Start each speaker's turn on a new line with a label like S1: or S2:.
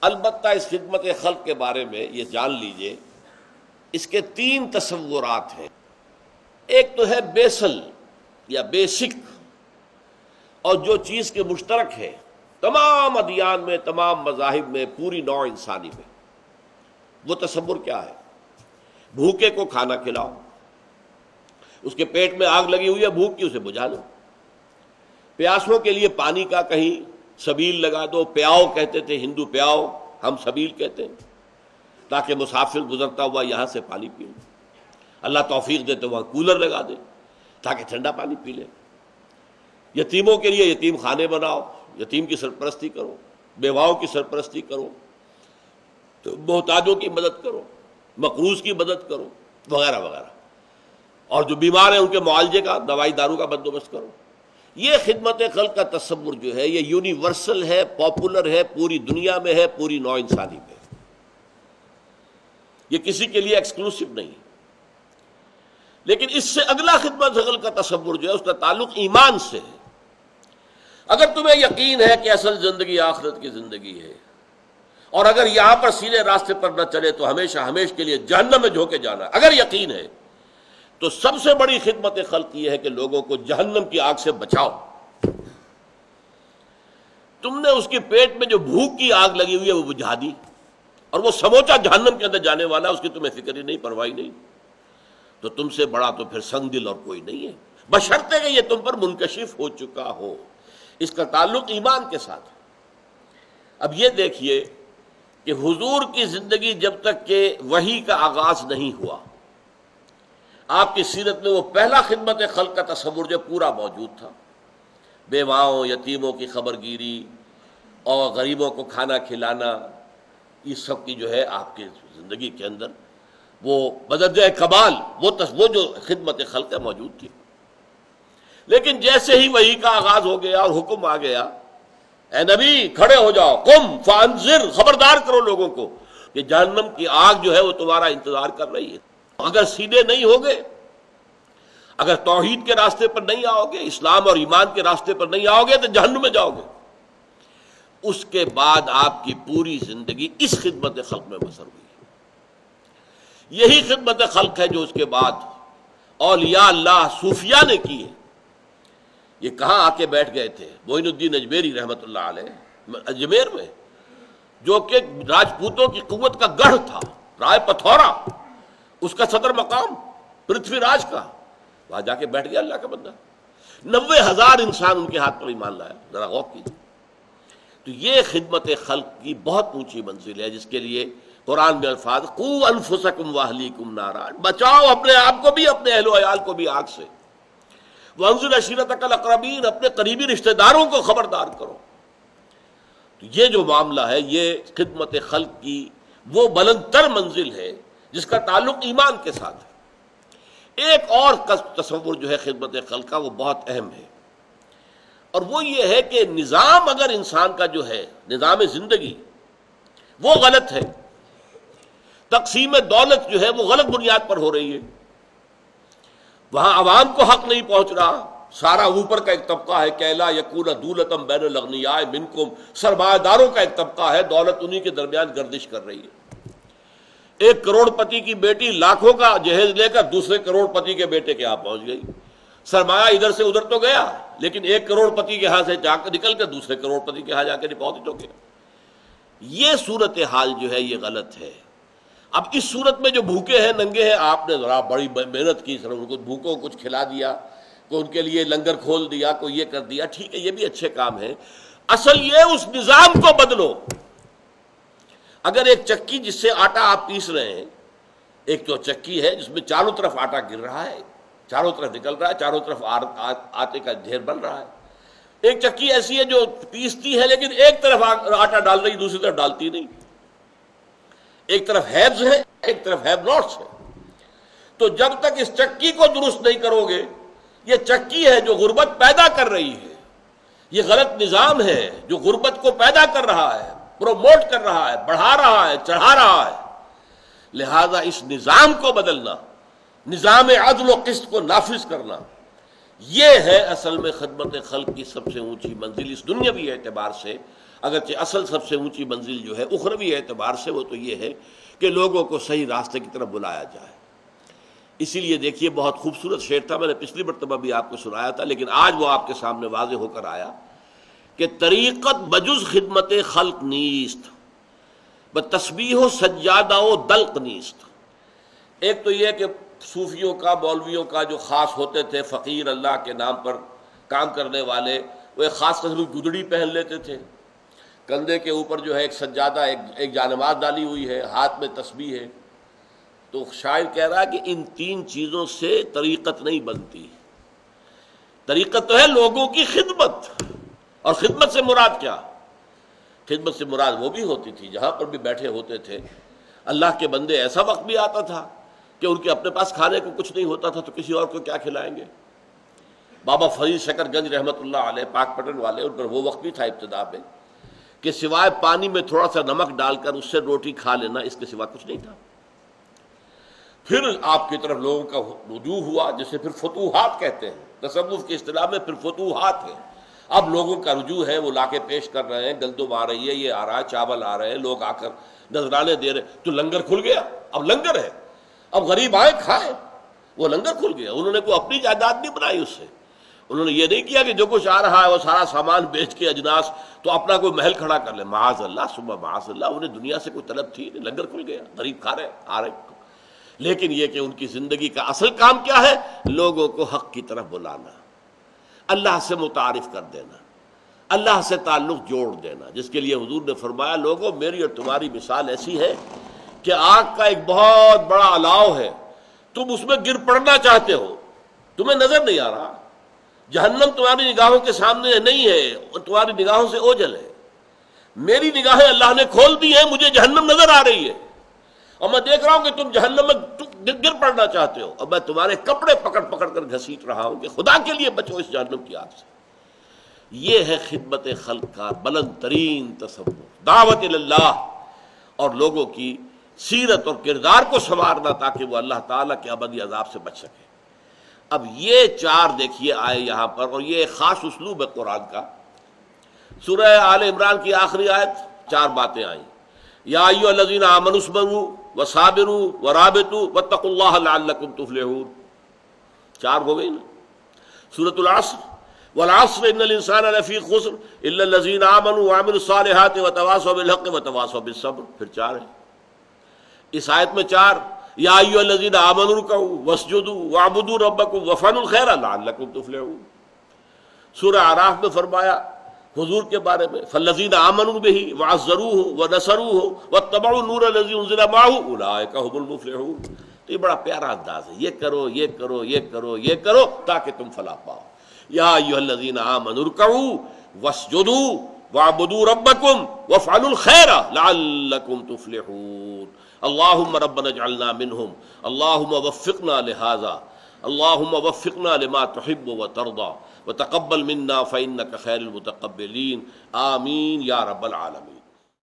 S1: البتہ اس خدمت خلق کے بارے میں یہ جان لیجئے، اس کے 3 تصورات ہیں۔ ایک تو ہے بیسل یا بیسک، اور جو چیز کے مشترک ہے تمام ادیان میں، تمام مذاہب میں، پوری نوع انسانی میں۔ وہ تصور کیا ہے؟ بھوکے کو کھانا کھلاؤ، اس کے پیٹ میں آگ لگی ہوئی ہے، بھوک کی، اسے بجھا دو۔ پیاسوں کے لیے پانی کا کہیں سبیل لگا دو، پیاؤ کہتے تھے ہندو، پیاؤ، ہم سبیل کہتے ہیں، تاکہ مسافر گزرتا ہوا یہاں سے پانی پی لے۔ اللہ توفیق دے تو وہاں کولر لگا دے تاکہ ٹھنڈا پانی پی لے۔ یتیموں کے لیے یتیم خانے بناؤ، یتیم کی سرپرستی کرو، بیواؤں کی سرپرستی کرو، محتاجوں کی مدد کرو، مقروض کی مدد کرو، وغیرہ وغیرہ، اور جو بیمار ہیں ان کے معالجے کا، دوائی دارو کا بندوبست کرو۔ یہ خدمت خلق کا تصور جو ہے یہ یونیورسل ہے، پاپولر ہے، پوری دنیا میں ہے، پوری نوع انسانی میں۔ یہ کسی کے لیے ایکسکلوسیو نہیں۔ لیکن اس سے اگلا خدمت خلق کا تصور جو ہے اس کا تعلق ایمان سے ہے۔ اگر تمہیں یقین ہے کہ اصل زندگی آخرت کی زندگی ہے، اور اگر یہاں پر سیدھے راستے پر نہ چلے تو ہمیشہ ہمیشہ کے لیے جہنم میں جھونکے جانا، اگر یقین ہے تو سب سے بڑی خدمت خلق یہ ہے کہ لوگوں کو جہنم کی آگ سے بچاؤ۔ تم نے اس کے پیٹ میں جو بھوک کی آگ لگی ہوئی ہے وہ بجھا دی، اور وہ سموچا جہنم کے اندر جانے والا، اس کی تمہیں فکر ہی نہیں، پرواہ نہیں، تو تم سے بڑا تو پھر سنگ دل اور کوئی نہیں ہے، بشرطے کہ یہ تم پر منکشف ہو چکا ہو۔ اس کا تعلق ایمان کے ساتھ ہے۔ اب یہ دیکھیے کہ حضور کی زندگی جب تک کہ وحی کا آغاز نہیں ہوا، آپ کی سیرت میں وہ پہلا خدمت خلق کا تصور جو پورا موجود تھا، بیواؤں، یتیموں کی خبر گیری اور غریبوں کو کھانا کھلانا، یہ سب کی جو ہے آپ کی زندگی کے اندر وہ بدرجہ کمال وہ جو خدمت خلق موجود تھی۔ لیکن جیسے ہی وحی کا آغاز ہو گیا اور حکم آ گیا، اے نبی کھڑے ہو جاؤ، قم فانذر، خبردار کرو لوگوں کو کہ جہنم کی آگ جو ہے وہ تمہارا انتظار کر رہی ہے۔ اگر سیدھے نہیں ہوگے، اگر توحید کے راستے پر نہیں آؤ گے، اسلام اور ایمان کے راستے پر نہیں آؤ گے تو جہنم میں جاؤ گے۔ اس کے بعد آپ کی پوری زندگی اس خدمت خلق میں بسر ہوئی۔ یہی خدمت خلق ہے جو اس کے بعد اولیاء اللہ صوفیاء نے کی ہے۔ یہ کہاں آ کے بیٹھ گئے تھے؟ معین الدین اجمیری رحمۃ اللہ علیہ اجمیر میں، جو کہ راجپوتوں کی قوت کا گڑھ تھا، رائے پتھورا اس کا صدر مقام، پرتھوی راج کا، وہاں جا کے بیٹھ گیا اللہ کا بندہ۔ 90,000 انسان ان کے ہاتھ پر ایمان لایا، ذرا غور کیجیے۔ تو یہ خدمت خلق کی بہت اونچی منزل ہے، جس کے لیے قرآن میں الفاظ قوا انفسکم واہلیکم نارا، بچاؤ اپنے آپ کو بھی، اپنے اہل و عیال کو بھی آگ سے۔ وانذر عشیرتک الاقربین، اپنے قریبی رشتہ داروں کو خبردار کرو۔ تو یہ جو معاملہ ہے یہ خدمت خلق کی وہ بلند تر منزل ہے جس کا تعلق ایمان کے ساتھ ہے۔ ایک اور تصور جو ہے خدمت خلق کا وہ بہت اہم ہے، اور وہ یہ ہے کہ نظام اگر انسان کا جو ہے نظام زندگی وہ غلط ہے، تقسیم دولت جو ہے وہ غلط بنیاد پر ہو رہی ہے، وہاں عوام کو حق نہیں پہنچ رہا، سارا اوپر کا ایک طبقہ ہے کہ لا یکون دولتم بین الاغنیاء منکم، سرمایہ داروں کا ایک طبقہ ہے، دولت انہی کے درمیان گردش کر رہی ہے۔ ایک کروڑ پتی کی بیٹی لاکھوں کا جہیز لے کر دوسرے کروڑ پتی کے بیٹے کے ہاں پہنچ گئی، سرمایہ ادھر سے ادھر تو گیا، لیکن ایک کروڑ پتی کے ہاں سے جا کر نکل کر دوسرے کروڑ پتی کے ہاں جا کے ڈپازٹ ہو گیا۔ یہ صورتحال جو ہے یہ غلط ہے۔ اب اس صورت میں جو بھوکے ہیں، ننگے ہیں، آپ نے ذرا بڑی محنت کی، سر ان کو بھوکوں کو کچھ کھلا دیا، کوئی ان کے لیے لنگر کھول دیا، کوئی یہ کر دیا، ٹھیک ہے، یہ بھی اچھے کام ہیں۔ اصل یہ اس نظام کو بدلو۔ اگر ایک چکی جس سے آٹا آپ پیس رہے ہیں، ایک تو چکی ہے جس میں چاروں طرف آٹا گر رہا ہے، چاروں طرف نکل رہا ہے، چاروں طرف آٹے کا ڈھیر بن رہا ہے، ایک چکی ایسی ہے جو پیستی ہے لیکن ایک طرف آٹا ڈال رہی دوسری طرف ڈالتی نہیں، ایک طرف ہیبز ہے ایک طرف ہیب ناٹس ہے۔ تو جب تک اس چکی کو درست نہیں کرو گے، یہ چکی ہے جو غربت پیدا کر رہی ہے، یہ غلط نظام ہے جو غربت کو پیدا کر رہا ہے، پروموٹ کر رہا ہے، بڑھا رہا ہے، چڑھا رہا ہے۔ لہذا اس نظام کو بدلنا، نظام عدل و قسط کو نافذ کرنا، یہ ہے اصل میں خدمت خلق کی سب سے اونچی منزل اس دنیاوی اعتبار سے۔ اگرچہ اصل سب سے اونچی منزل جو ہے اخروی اعتبار سے وہ تو یہ ہے کہ لوگوں کو صحیح راستے کی طرف بلایا جائے۔ اسی لیے دیکھیے بہت خوبصورت شعر تھا، میں نے پچھلی مرتبہ بھی آپ کو سنایا تھا لیکن آج وہ آپ کے سامنے واضح ہو کر آیا کہ طریقت بجز خدمت خلق نیست بتسبیح و سجادہ و دلق نیست۔ ایک تو یہ کہ صوفیوں کا مولویوں کا جو خاص ہوتے تھے فقیر اللہ کے نام پر کام کرنے والے، وہ ایک خاص قسم کی گدڑی پہن لیتے تھے، کندھے کے اوپر جو ہے ایک سجادہ ایک جانماز ڈالی ہوئی ہے، ہاتھ میں تسبیح ہے۔ تو شاعر کہہ رہا ہے کہ ان تین چیزوں سے طریقت نہیں بنتی۔ طریقت تو ہے لوگوں کی خدمت، اور خدمت سے مراد کیا؟ خدمت سے مراد وہ بھی ہوتی تھی جہاں پر بھی بیٹھے ہوتے تھے اللہ کے بندے، ایسا وقت بھی آتا تھا کہ ان کے اپنے پاس کھانے کو کچھ نہیں ہوتا تھا تو کسی اور کو کیا کھلائیں گے۔ بابا فرید شکر گنج رحمۃ اللہ علیہ پاک پٹن والے، ان پر وہ وقت بھی تھا ابتدا میں کہ سوائے پانی میں تھوڑا سا نمک ڈال کر اس سے روٹی کھا لینا، اس کے سوا کچھ نہیں تھا۔ پھر آپ کی طرف لوگوں کا رجوع ہوا جسے پھر فتوحات کہتے ہیں، تصوف کی اصطلاح میں پھر فتوحات ہے۔ اب لوگوں کا رجوع ہے، وہ لا کے پیش کر رہے ہیں، گندم آ رہی ہے، یہ آ رہا ہے، چاول آ رہے ہیں، لوگ آ کر نذرانے دے رہے، تو لنگر کھل گیا۔ اب لنگر ہے، اب غریب آئے کھائے، وہ لنگر کھل گیا۔ انہوں نے کوئی اپنی جائیداد نہیں بنائی اس سے، انہوں نے یہ نہیں کیا کہ جو کچھ آ رہا ہے وہ سارا سامان بیچ کے اجناس تو اپنا کوئی محل کھڑا کر لے، معاذ اللہ ثم معاذ اللہ، انہیں دنیا سے کوئی طلب تھی نہیں، لنگر کھل گیا، غریب کھا رہے آ رہے۔ لیکن یہ کہ ان کی زندگی کا اصل کام کیا ہے؟ لوگوں کو حق کی طرف بلانا، اللہ سے متعارف کر دینا، اللہ سے تعلق جوڑ دینا، جس کے لیے حضور نے فرمایا لوگوں میری اور تمہاری مثال ایسی ہے کہ آگ کا ایک بہت بڑا الاؤ ہے، تم اس میں گر پڑنا چاہتے ہو، تمہیں نظر نہیں آ رہا، جہنم تمہاری نگاہوں کے سامنے نہیں ہے اور تمہاری نگاہوں سے اوجھل ہے، میری نگاہیں اللہ نے کھول دی ہیں، مجھے جہنم نظر آ رہی ہے اور میں دیکھ رہا ہوں کہ تم جہنم میں گر پڑنا چاہتے ہو، اور میں تمہارے کپڑے پکڑ پکڑ کر گھسیٹ رہا ہوں کہ خدا کے لیے بچو اس جہنم کی آگ سے۔ یہ ہے خدمت خلق کا بلند ترین تصور، دعوت اللہ، اور لوگوں کی سیرت اور کردار کو سنوارنا تاکہ وہ اللہ تعالیٰ کے ابدی عذاب سے بچ سکے۔ اب یہ چار دیکھیے آئے یہاں پر، اور یہ ایک خاص اسلوب ہے قرآن کا۔ سورہ آل عمران کی آخری آیت چار باتیں آئیں، یا ایھا الذین آمنوا اصبروا وصابروا ورابطوا واتقوا اللہ لعلکم تفلحون، چار ہو گئی نا۔ سورۃ العصر، والعصر ان الانسان لفی خسر الا الذین آمنوا وعملوا الصالحات وتواصوا بالحق وتواصوا بالصبر، پھر چار ہے اس آیت میں چار، یا ایھا الذین آمنوا ارکعوا واسجدوا واعبدوا ربکم وافعلوا الخیر لعلکم تفلحون۔ سورہ اعراف میں فرمایا حضور کے بارے میں، فالذین آمنوا بہ وعزروہ ونصروہ واتبعوا النور الذی انزل معہ اولئک هم المفلحون۔ تو یہ بڑا پیارا انداز ہے، یہ کرو یہ کرو یہ کرو یہ کرو تاکہ تم فلاح پاؤ۔ یا ایھا الذین آمنوا ارکعوا واسجدوا واعبدوا ربکم وافعلوا الخیر لعلکم تفلحون۔ اللہم ربنا اجعلنا منہم، اللہم وفقنا لہذا، اللہم وفقنا لما تحب وترضى وتقبل منا فإنك خیر المتقبلین، آمین یا رب العالمین۔